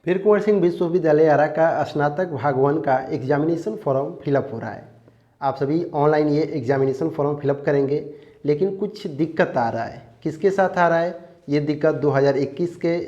फिर कुंवर सिंह विश्वविद्यालय आरा का स्नातक भाग 1 का एग्जामिनेशन फॉर्म फिलअप हो रहा है। आप सभी ऑनलाइन ये एग्जामिनेशन फॉर्म फिलअप करेंगे, लेकिन कुछ दिक्कत आ रहा है। किसके साथ आ रहा है? ये दिक्कत 2021 के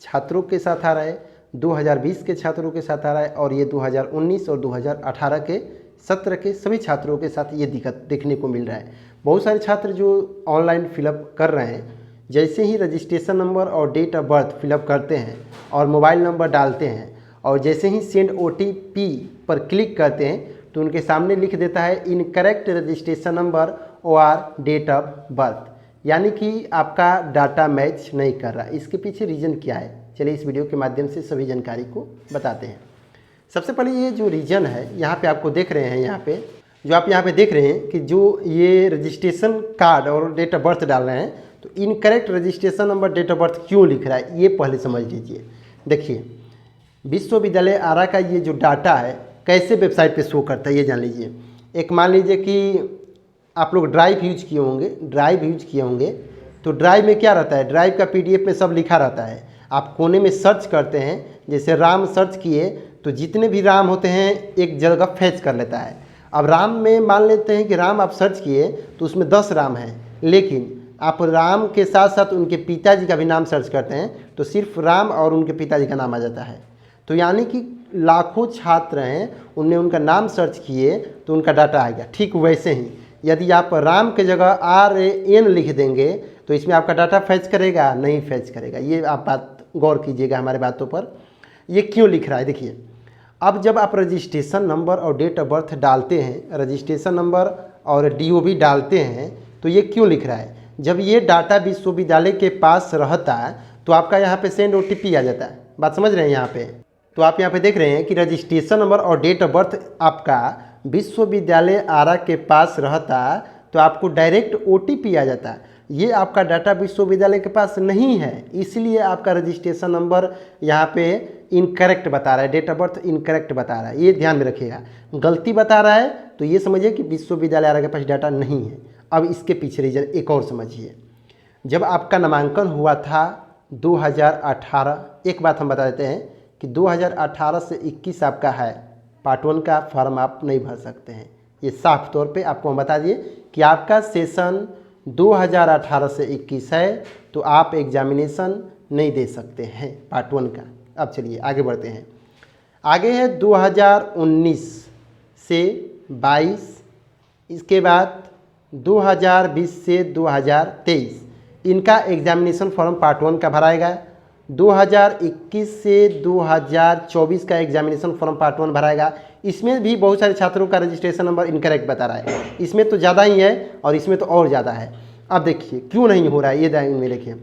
छात्रों के साथ आ रहा है, 2020 के छात्रों के साथ आ रहा है, और ये 2019 और 2018 के सत्र के सभी छात्रों के साथ ये दिक्कत देखने को मिल रहा है। बहुत सारे छात्र जो ऑनलाइन फिलअप कर रहे हैं, जैसे ही रजिस्ट्रेशन नंबर और डेट ऑफ बर्थ फिलअप करते हैं और मोबाइल नंबर डालते हैं, और जैसे ही सेंड OTP पर क्लिक करते हैं तो उनके सामने लिख देता है इनकरेक्ट रजिस्ट्रेशन नंबर और डेट ऑफ बर्थ, यानी कि आपका डाटा मैच नहीं कर रहा। इसके पीछे रीज़न क्या है, चलिए इस वीडियो के माध्यम से सभी जानकारी को बताते हैं। सबसे पहले ये जो रीज़न है, यहाँ पे आपको देख रहे हैं, यहाँ पे जो आप यहाँ पे देख रहे हैं कि जो ये रजिस्ट्रेशन कार्ड और डेट ऑफ बर्थ डाल रहे हैं, तो incorrect registration number date of birth क्यों लिख रहा है, ये पहले समझ लीजिए। देखिए, विश्वविद्यालय आरा का ये जो डाटा है कैसे वेबसाइट पे शो करता है, ये जान लीजिए। एक मान लीजिए कि आप लोग ड्राइव यूज किए होंगे, तो ड्राइव में क्या रहता है, ड्राइव का PDF में सब लिखा रहता है। आप कोने में सर्च करते हैं, जैसे राम सर्च किए तो जितने भी राम होते हैं एक जगह फैच कर लेता है। अब राम में मान लेते हैं कि राम आप सर्च किए तो उसमें 10 राम हैं, लेकिन आप राम के साथ साथ उनके पिताजी का भी नाम सर्च करते हैं तो सिर्फ राम और उनके पिताजी का नाम आ जाता है। तो यानी कि लाखों छात्र हैं, उनने उनका नाम सर्च किए तो उनका डाटा आएगा। ठीक वैसे ही यदि आप राम के जगह RAN लिख देंगे तो इसमें आपका डाटा फैच करेगा? नहीं फैच करेगा। ये आप बात गौर कीजिएगा हमारे बातों पर। ये क्यों लिख रहा है, देखिए। अब जब आप रजिस्ट्रेशन नंबर और डेट ऑफ बर्थ डालते हैं, रजिस्ट्रेशन नंबर और DOB डालते हैं, तो ये क्यों लिख रहा है? जब ये डाटा विश्वविद्यालय के पास रहता है तो आपका यहाँ पे सेंड OTP आ जाता है। बात समझ रहे हैं यहाँ पे? तो आप यहाँ पे देख रहे हैं कि रजिस्ट्रेशन नंबर और डेट ऑफ बर्थ आपका विश्वविद्यालय आरा के पास रहता तो आपको डायरेक्ट OTP आ जाता। ये आपका डाटा विश्वविद्यालय के पास नहीं है, इसलिए आपका रजिस्ट्रेशन नंबर यहाँ पे इनकरेक्ट बता रहा है, डेट ऑफ बर्थ इनकरेक्ट बता रहा है। ये ध्यान में रखिएगा, गलती बता रहा है तो ये समझिए कि विश्वविद्यालय आरा के पास डाटा नहीं है। अब इसके पीछे रीजन एक और समझिए। जब आपका नामांकन हुआ था 2018, एक बात हम बता देते हैं कि 2018 से 21 आपका है, पार्ट 1 का फॉर्म आप नहीं भर सकते हैं। ये साफ तौर पे आपको हम बता दिए कि आपका सेशन 2018 से 21 है, तो आप एग्जामिनेशन नहीं दे सकते हैं पार्ट 1 का। अब चलिए आगे बढ़ते हैं। आगे है 2019 से 22, इसके बाद 2020 से 2023 इनका एग्जामिनेशन फॉर्म पार्ट 1 का भराएगा। 2021 से 2024 का एग्जामिनेशन फॉर्म पार्ट 1 भराएगा। इसमें भी बहुत सारे छात्रों का रजिस्ट्रेशन नंबर इनकरेक्ट बता रहा है, इसमें तो ज़्यादा ही है और इसमें तो और ज़्यादा है। अब देखिए क्यों नहीं हो रहा है, ये ध्यान में रखिए।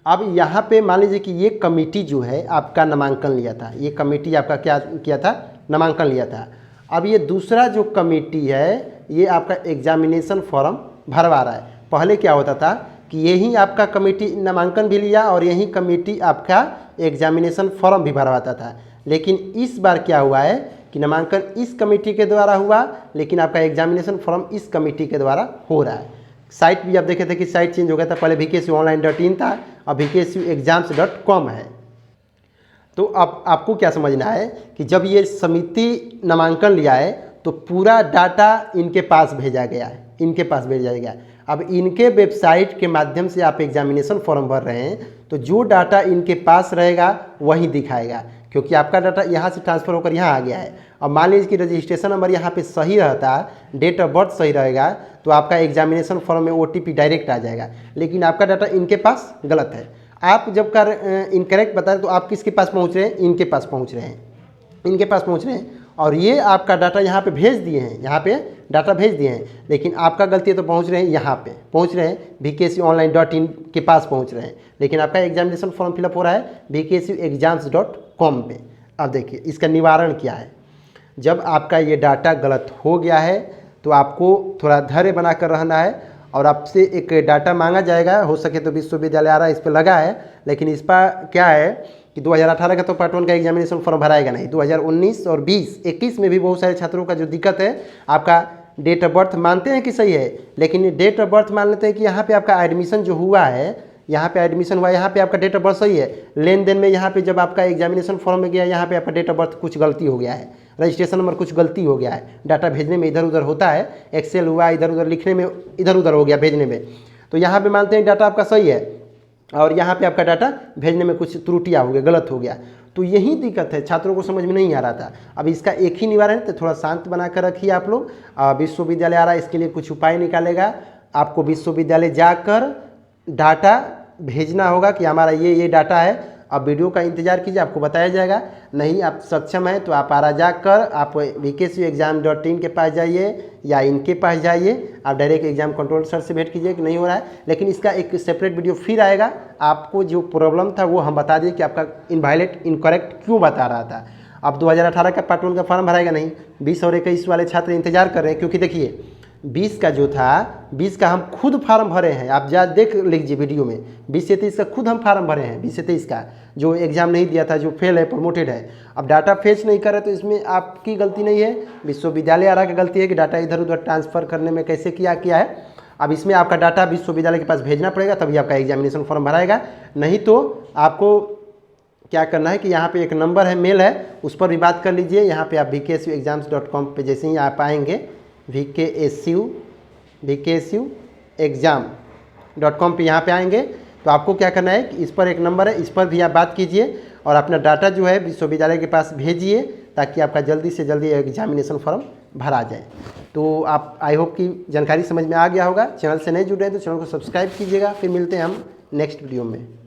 अब यहाँ पे मान लीजिए कि ये कमेटी जो है आपका नामांकन लिया था, ये कमेटी आपका क्या किया था, नामांकन लिया था। अब ये दूसरा जो कमेटी है ये आपका एग्जामिनेशन फॉर्म भरवा रहा है। पहले क्या होता था कि यही आपका कमेटी नामांकन भी लिया और यही कमेटी आपका एग्जामिनेशन फॉर्म भी भरवाता था। लेकिन इस बार क्या हुआ है कि नामांकन इस कमेटी के द्वारा हुआ, लेकिन आपका एग्जामिनेशन फॉर्म इस कमेटी के द्वारा हो रहा है। साइट भी आप देखे थे कि साइट चेंज हो गया था, पहले vksuonline.in था, अब vksuexams.com है। तो अब आपको क्या समझना है कि जब ये समिति नामांकन लिया है तो पूरा डाटा इनके पास भेजा गया है, इनके पास भेजा गया है। अब इनके वेबसाइट के माध्यम से आप एग्जामिनेशन फॉर्म भर रहे हैं तो जो डाटा इनके पास रहेगा वही दिखाएगा, क्योंकि आपका डाटा यहाँ से ट्रांसफ़र होकर यहाँ आ गया है। अब मान लीजिए कि रजिस्ट्रेशन नंबर यहाँ पे सही रहता, डेट ऑफ बर्थ सही रहेगा, तो आपका एग्जामिनेशन फॉर्म में OTP डायरेक्ट आ जाएगा। लेकिन आपका डाटा इनके पास गलत है। आप जब कर इनकरेक्ट बता रहे तो आप किसके पास पहुँच रहे हैं, इनके पास पहुँच रहे हैं, इनके पास पहुँच रहे हैं। और ये आपका डाटा यहाँ पे भेज दिए हैं, यहाँ पे डाटा भेज दिए हैं, लेकिन आपका गलती है तो पहुँच रहे हैं यहाँ पे, पहुँच रहे हैं vksuonline.in के पास पहुँच रहे हैं, लेकिन आपका एग्जामिनेशन फॉर्म फिलअप हो रहा है vksuexams.com पे। अब देखिए इसका निवारण क्या है। जब आपका ये डाटा गलत हो गया है तो आपको थोड़ा धैर्य बनाकर रहना है और आपसे एक डाटा मांगा जाएगा। हो सके तो विश्वविद्यालय आरा इस पर लगा है, लेकिन इस पर क्या है कि 2018 का तो पार्ट 1 का एग्जामिनेशन फॉर्म भराएगा नहीं। 2019 और 20-21 में भी बहुत सारे छात्रों का जो दिक्कत है, आपका डेट ऑफ बर्थ मानते हैं कि सही है, लेकिन डेट ऑफ बर्थ मान लेते हैं कि यहाँ पे आपका एडमिशन जो हुआ है यहाँ पे एडमिशन हुआ, यहाँ पे आपका डेट ऑफ बर्थ सही है, लेन देन में यहाँ पे जब आपका एग्जामिनेशन फॉर्म में गया यहाँ पे आपका डेट ऑफ बर्थ कुछ गलती हो गया है, रजिस्ट्रेशन नंबर कुछ गलती हो गया है, डाटा भेजने में इधर उधर होता है, एक्सेल हुआ इधर उधर, लिखने में इधर उधर हो गया भेजने में, तो यहाँ पे मानते हैं डाटा आपका सही है और यहाँ पे आपका डाटा भेजने में कुछ त्रुटियाँ हो गया, गलत हो गया। तो यही दिक्कत है, छात्रों को समझ में नहीं आ रहा था। अब इसका एक ही निवारण है, तो थोड़ा शांत बना कर रखिए आप लोग। विश्वविद्यालय आ रहा है, इसके लिए कुछ उपाय निकालेगा। आपको विश्वविद्यालय जाकर डाटा भेजना होगा कि हमारा ये डाटा है। अब वीडियो का इंतजार कीजिए, आपको बताया जाएगा। नहीं आप सक्षम हैं तो आप आरा जाकर आप vkcuexam.in के पास जाइए या इनके पास जाइए, आप डायरेक्ट एग्जाम कंट्रोल सर से भेंट कीजिए कि नहीं हो रहा है। लेकिन इसका एक सेपरेट वीडियो फिर आएगा, आपको जो प्रॉब्लम था वो हम बता दिए कि आपका इनवैलिड इनकरेक्ट क्यों बता रहा था। अब 2018 का पार्ट 1 का फॉर्म भराएगा नहीं, 20 और 21 वाले छात्र इंतजार कर रहे हैं, क्योंकि देखिए 20 का जो था, 20 का हम खुद फार्म भरे हैं, आप जा देख लीजिए वीडियो में। 20 से 23 का खुद हम फार्म भरे हैं, 20 से 23 का जो एग्जाम नहीं दिया था, जो फेल है, प्रमोटेड है। अब डाटा फेच नहीं कर रहे तो इसमें आपकी गलती नहीं है, विश्वविद्यालय आरा की गलती है कि डाटा इधर उधर ट्रांसफ़र करने में कैसे किया है। अब इसमें आपका डाटा विश्वविद्यालय के पास भेजना पड़ेगा, तभी आपका एग्जामिनेशन फॉर्म भराएगा। नहीं तो आपको क्या करना है कि यहाँ पे एक नंबर है, मेल है, उस पर भी बात कर लीजिए। यहाँ पे आप vkcuexams.com पे जैसे ही आप आएंगे, vkcuexam.com पे यहाँ पे आएंगे तो आपको क्या करना है कि इस पर एक नंबर है, इस पर भी आप बात कीजिए और अपना डाटा जो है विश्वविद्यालय के पास भेजिए, ताकि आपका जल्दी से जल्दी एग्जामिनेशन फॉर्म भरा जाए। तो आप आई होप कि जानकारी समझ में आ गया होगा। चैनल से नहीं जुड़े हैं तो चैनल को सब्सक्राइब कीजिएगा। फिर मिलते हैं हम नेक्स्ट वीडियो में।